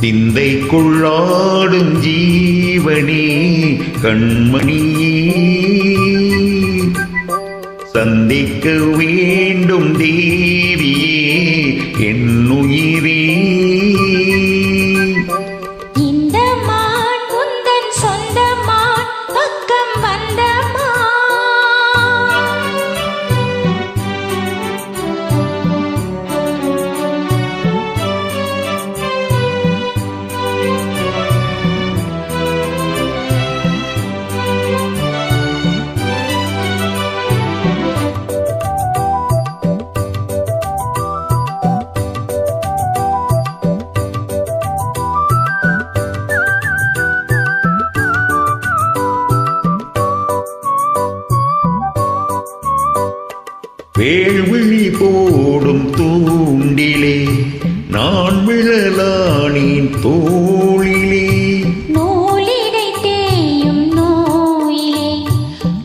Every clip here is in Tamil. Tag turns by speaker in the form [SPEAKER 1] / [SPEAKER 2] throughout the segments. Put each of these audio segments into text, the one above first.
[SPEAKER 1] சிந்தைக்குள்ளாடும் ஜீவனே கண்மணியே சந்திக்க வேண்டும் தேவியே என்னுயிரே வேள்விழி போடும் தூண்டிலே நான் விழலானேன் தோளிலே
[SPEAKER 2] நூலிடை தேயும் நோயிலே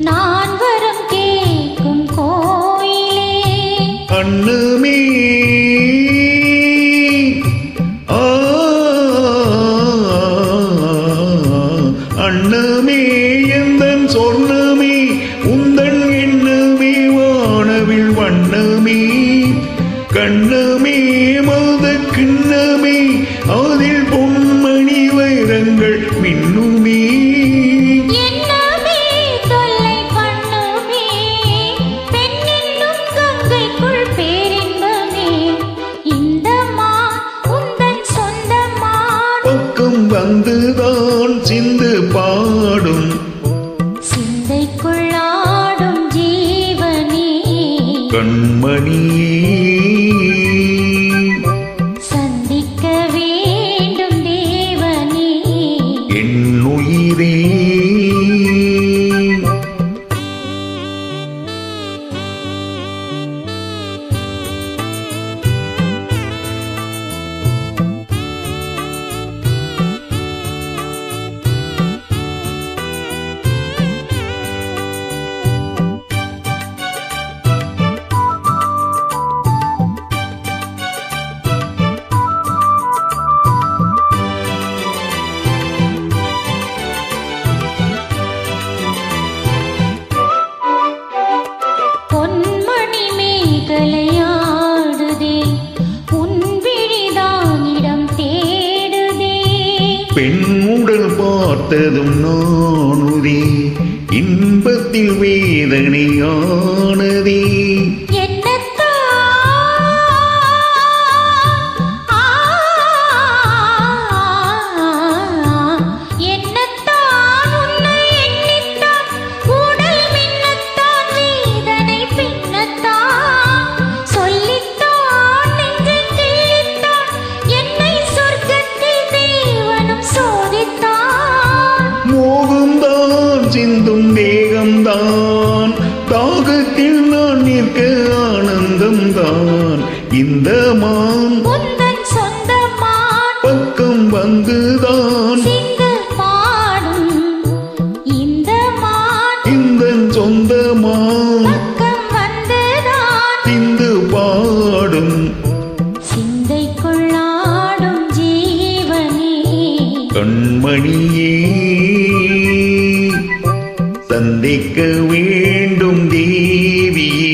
[SPEAKER 2] நான் வரம் கேட்கும் கோயிலே
[SPEAKER 1] அன்னமே அன்னமே எந்தன் சொர்ணமே உந்தன் எண்ணமே வானவில் வண்ணமே கண்ணமே மத கிண்ணமே அதில் பொன்மணி வைரங்கள் மின்னுமே பக்கம் வந்துதான் சிந்து பாடும்
[SPEAKER 2] சிந்தைக்குள்ளாடும் ஜீவனே
[SPEAKER 1] கண்மணியே
[SPEAKER 2] சந்திக்க வேண்டும் தேவனே
[SPEAKER 1] என்னுயிரே
[SPEAKER 2] கலையாடுதே உன் விழிதானிடம் தேடுதே
[SPEAKER 1] பெண் உடல் பார்த்ததும் நானுதே இன்பத்தில் வேதனையானதே சிந்தும் வேகம்தான் தாகத்தில் நான் நிற்க ஆனந்தம்தான் இந்த மான் பக்கம் வந்துதான்
[SPEAKER 2] பாடும் இந்த
[SPEAKER 1] சொந்த மான் சிந்து பாடும்
[SPEAKER 2] சிந்தைக்குள்ளாடும் ஜீவனே
[SPEAKER 1] கண்மணியே சந்திக்க வேண்டும் தேவியே